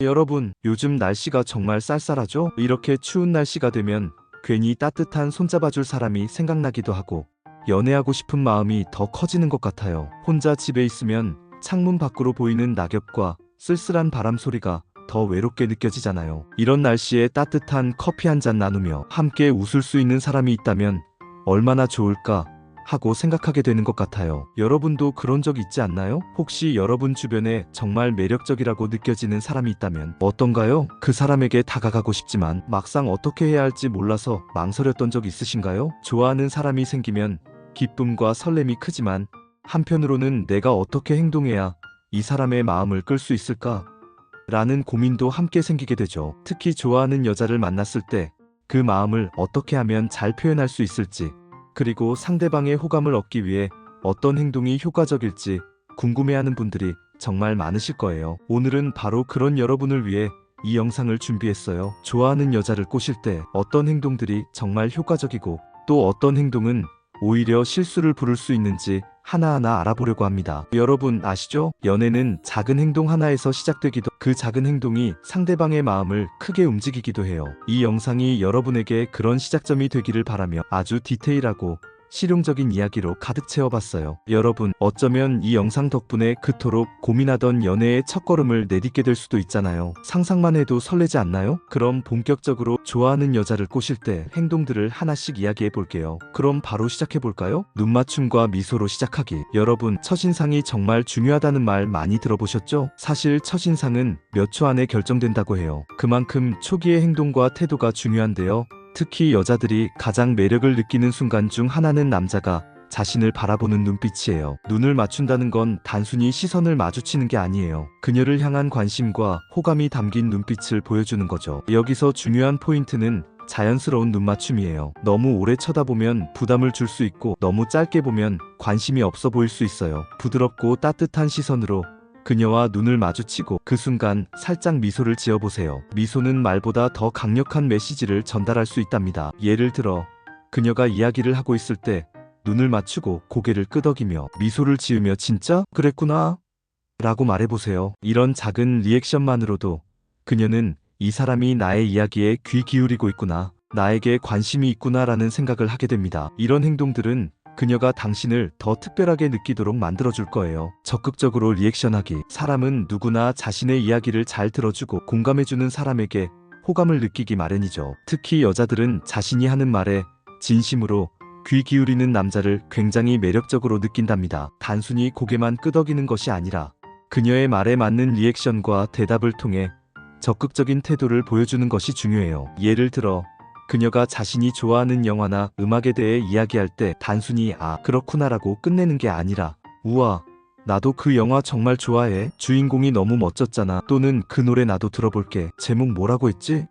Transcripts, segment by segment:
여러분, 요즘 날씨가 정말 쌀쌀하죠? 이렇게 추운 날씨가 되면 괜히 따뜻한 손잡아줄 사람이 생각나기도 하고 연애하고 싶은 마음이 더 커지는 것 같아요. 혼자 집에 있으면 창문 밖으로 보이는 낙엽과 쓸쓸한 바람 소리가 더 외롭게 느껴지잖아요. 이런 날씨에 따뜻한 커피 한 잔 나누며 함께 웃을 수 있는 사람이 있다면 얼마나 좋을까 하고 생각하게 되는 것 같아요. 여러분도 그런 적 있지 않나요? 혹시 여러분 주변에 정말 매력적이라고 느껴지는 사람이 있다면 어떤가요? 그 사람에게 다가가고 싶지만 막상 어떻게 해야 할지 몰라서 망설였던 적 있으신가요? 좋아하는 사람이 생기면 기쁨과 설렘이 크지만 한편으로는 내가 어떻게 행동해야 이 사람의 마음을 끌 수 있을까? 라는 고민도 함께 생기게 되죠. 특히 좋아하는 여자를 만났을 때 그 마음을 어떻게 하면 잘 표현할 수 있을지, 그리고 상대방의 호감을 얻기 위해 어떤 행동이 효과적일지 궁금해하는 분들이 정말 많으실 거예요. 오늘은 바로 그런 여러분을 위해 이 영상을 준비했어요. 좋아하는 여자를 꼬실 때 어떤 행동들이 정말 효과적이고 또 어떤 행동은 오히려 실수를 부를 수 있는지 하나하나 알아보려고 합니다. 여러분 아시죠? 연애는 작은 행동 하나에서 시작되기도, 그 작은 행동이 상대방의 마음을 크게 움직이기도 해요. 이 영상이 여러분에게 그런 시작점이 되기를 바라며 아주 디테일하고 실용적인 이야기로 가득 채워봤어요. 여러분, 어쩌면 이 영상 덕분에 그토록 고민하던 연애의 첫걸음을 내딛게 될 수도 있잖아요. 상상만 해도 설레지 않나요? 그럼 본격적으로 좋아하는 여자를 꼬실 때 행동들을 하나씩 이야기해 볼게요. 그럼 바로 시작해 볼까요? 눈맞춤과 미소로 시작하기. 여러분, 첫인상이 정말 중요하다는 말 많이 들어보셨죠? 사실 첫인상은 몇 초 안에 결정된다고 해요. 그만큼 초기의 행동과 태도가 중요한데요. 특히 여자들이 가장 매력을 느끼는 순간 중 하나는 남자가 자신을 바라보는 눈빛이에요. 눈을 맞춘다는 건 단순히 시선을 마주치는 게 아니에요. 그녀를 향한 관심과 호감이 담긴 눈빛을 보여주는 거죠. 여기서 중요한 포인트는 자연스러운 눈맞춤이에요. 너무 오래 쳐다보면 부담을 줄 수 있고 너무 짧게 보면 관심이 없어 보일 수 있어요. 부드럽고 따뜻한 시선으로 그녀와 눈을 마주치고 그 순간 살짝 미소를 지어보세요. 미소는 말보다 더 강력한 메시지를 전달할 수 있답니다. 예를 들어 그녀가 이야기를 하고 있을 때 눈을 맞추고 고개를 끄덕이며 미소를 지으며 "진짜? 그랬구나" 라고 말해보세요. 이런 작은 리액션만으로도 그녀는 이 사람이 나의 이야기에 귀 기울이고 있구나, 나에게 관심이 있구나 라는 생각을 하게 됩니다. 이런 행동들은 그녀가 당신을 더 특별하게 느끼도록 만들어줄 거예요. 적극적으로 리액션하기. 사람은 누구나 자신의 이야기를 잘 들어주고 공감해주는 사람에게 호감을 느끼기 마련이죠. 특히 여자들은 자신이 하는 말에 진심으로 귀 기울이는 남자를 굉장히 매력적으로 느낀답니다. 단순히 고개만 끄덕이는 것이 아니라 그녀의 말에 맞는 리액션과 대답을 통해 적극적인 태도를 보여주는 것이 중요해요. 예를 들어 그녀가 자신이 좋아하는 영화나 음악에 대해 이야기할 때 단순히 "아, 그렇구나라고 끝내는 게 아니라 "우와, 나도 그 영화 정말 좋아해. 주인공이 너무 멋졌잖아." 또는 "그 노래 나도 들어볼게. 제목 뭐라고 했지?"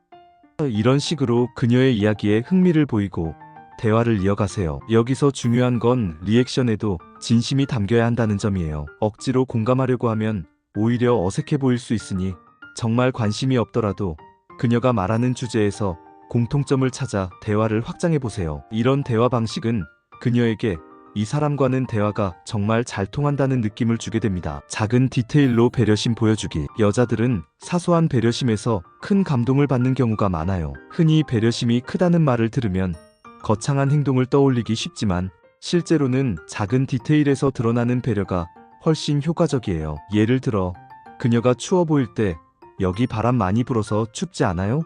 이런 식으로 그녀의 이야기에 흥미를 보이고 대화를 이어가세요. 여기서 중요한 건 리액션에도 진심이 담겨야 한다는 점이에요. 억지로 공감하려고 하면 오히려 어색해 보일 수 있으니 정말 관심이 없더라도 그녀가 말하는 주제에서 공통점을 찾아 대화를 확장해 보세요. 이런 대화 방식은 그녀에게 이 사람과는 대화가 정말 잘 통한다는 느낌을 주게 됩니다. 작은 디테일로 배려심 보여주기. 여자들은 사소한 배려심에서 큰 감동을 받는 경우가 많아요. 흔히 배려심이 크다는 말을 들으면 거창한 행동을 떠올리기 쉽지만 실제로는 작은 디테일에서 드러나는 배려가 훨씬 효과적이에요. 예를 들어 그녀가 추워 보일 때 "여기 바람 많이 불어서 춥지 않아요?"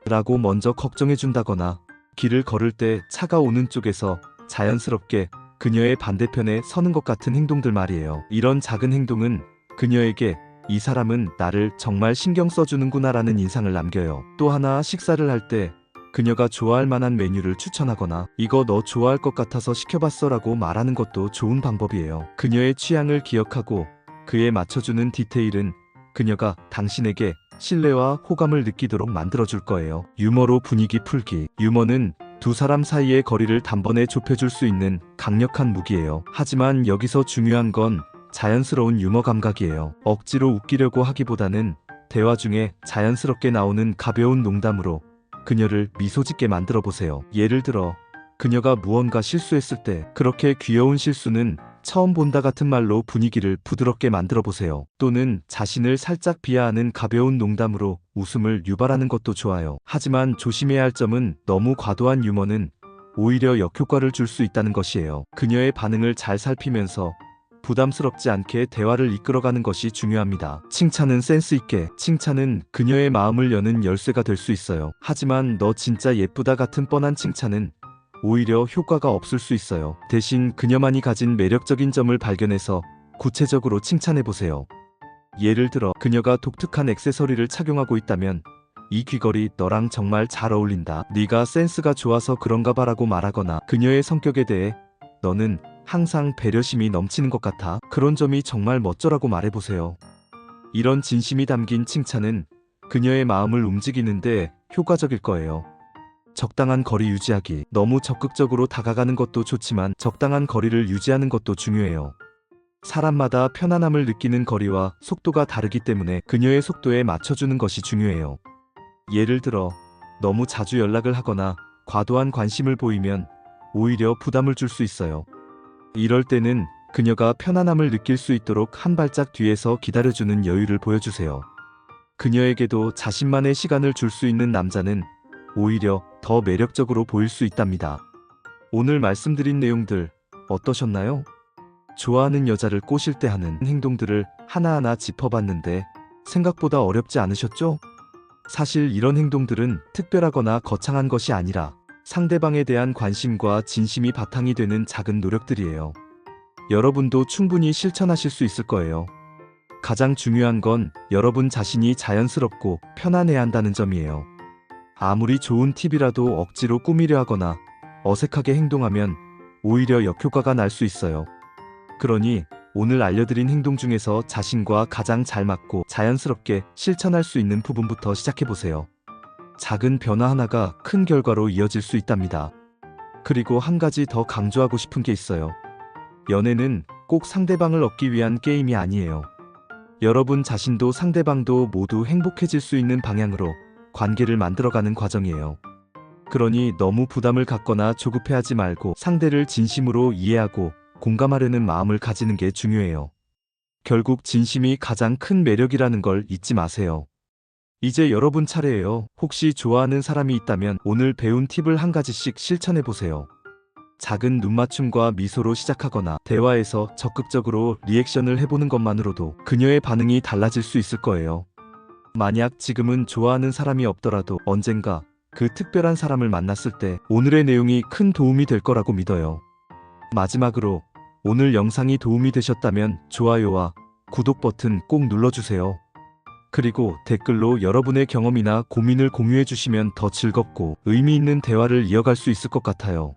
라고 먼저 걱정해준다거나, 길을 걸을 때 차가 오는 쪽에서 자연스럽게 그녀의 반대편에 서는 것 같은 행동들 말이에요. 이런 작은 행동은 그녀에게 이 사람은 나를 정말 신경 써주는구나 라는 인상을 남겨요. 또 하나, 식사를 할 때 그녀가 좋아할 만한 메뉴를 추천하거나 "이거 너 좋아할 것 같아서 시켜봤어" 라고 말하는 것도 좋은 방법이에요. 그녀의 취향을 기억하고 그에 맞춰주는 디테일은 그녀가 당신에게 신뢰와 호감을 느끼도록 만들어줄 거예요. 유머로 분위기 풀기. 유머는 두 사람 사이의 거리를 단번에 좁혀줄 수 있는 강력한 무기예요. 하지만 여기서 중요한 건 자연스러운 유머 감각이에요. 억지로 웃기려고 하기보다는 대화 중에 자연스럽게 나오는 가벼운 농담으로 그녀를 미소 짓게 만들어 보세요. 예를 들어 그녀가 무언가 실수했을 때 "그렇게 귀여운 실수는 처음 본다 같은 말로 분위기를 부드럽게 만들어 보세요. 또는 자신을 살짝 비하하는 가벼운 농담으로 웃음을 유발하는 것도 좋아요. 하지만 조심해야 할 점은 너무 과도한 유머는 오히려 역효과를 줄 수 있다는 것이에요. 그녀의 반응을 잘 살피면서 부담스럽지 않게 대화를 이끌어가는 것이 중요합니다. 칭찬은 센스 있게. 칭찬은 그녀의 마음을 여는 열쇠가 될 수 있어요. 하지만 너 진짜 예쁘다 같은 뻔한 칭찬은 오히려 효과가 없을 수 있어요. 대신 그녀만이 가진 매력적인 점을 발견해서 구체적으로 칭찬해 보세요. 예를 들어 그녀가 독특한 액세서리를 착용하고 있다면 이 귀걸이 너랑 정말 잘 어울린다. 네가 센스가 좋아서 그런가 봐라고 말하거나 그녀의 성격에 대해 너는 항상 배려심이 넘치는 것 같아. 그런 점이 정말 멋져라고 말해보세요. 이런 진심이 담긴 칭찬은 그녀의 마음을 움직이는데 효과적일 거예요. 적당한 거리 유지하기. 너무 적극적으로 다가가는 것도 좋지만 적당한 거리를 유지하는 것도 중요해요. 사람마다 편안함을 느끼는 거리와 속도가 다르기 때문에 그녀의 속도에 맞춰주는 것이 중요해요. 예를 들어 너무 자주 연락을 하거나 과도한 관심을 보이면 오히려 부담을 줄 수 있어요. 이럴 때는 그녀가 편안함을 느낄 수 있도록 한 발짝 뒤에서 기다려주는 여유를 보여주세요. 그녀에게도 자신만의 시간을 줄 수 있는 남자는 오히려 더 매력적으로 보일 수 있답니다. 오늘 말씀드린 내용들 어떠셨나요? 좋아하는 여자를 꼬실 때 하는 행동들을 하나하나 짚어봤는데 생각보다 어렵지 않으셨죠? 사실 이런 행동들은 특별하거나 거창한 것이 아니라 상대방에 대한 관심과 진심이 바탕이 되는 작은 노력들이에요. 여러분도 충분히 실천하실 수 있을 거예요. 가장 중요한 건 여러분 자신이 자연스럽고 편안해야 한다는 점이에요. 아무리 좋은 팁이라도 억지로 꾸미려 하거나 어색하게 행동하면 오히려 역효과가 날 수 있어요. 그러니 오늘 알려드린 행동 중에서 자신과 가장 잘 맞고 자연스럽게 실천할 수 있는 부분부터 시작해보세요. 작은 변화 하나가 큰 결과로 이어질 수 있답니다. 그리고 한 가지 더 강조하고 싶은 게 있어요. 연애는 꼭 상대방을 얻기 위한 게임이 아니에요. 여러분 자신도 상대방도 모두 행복해질 수 있는 방향으로 관계를 만들어가는 과정이에요. 그러니 너무 부담을 갖거나 조급해하지 말고 상대를 진심으로 이해하고 공감하려는 마음을 가지는 게 중요해요. 결국 진심이 가장 큰 매력이라는 걸 잊지 마세요. 이제 여러분 차례예요. 혹시 좋아하는 사람이 있다면 오늘 배운 팁을 한 가지씩 실천해보세요. 작은 눈맞춤과 미소로 시작하거나 대화에서 적극적으로 리액션을 해보는 것만으로도 그녀의 반응이 달라질 수 있을 거예요. 만약 지금은 좋아하는 사람이 없더라도 언젠가 그 특별한 사람을 만났을 때 오늘의 내용이 큰 도움이 될 거라고 믿어요. 마지막으로 오늘 영상이 도움이 되셨다면 좋아요와 구독 버튼 꼭 눌러주세요. 그리고 댓글로 여러분의 경험이나 고민을 공유해 주시면 더 즐겁고 의미 있는 대화를 이어갈 수 있을 것 같아요.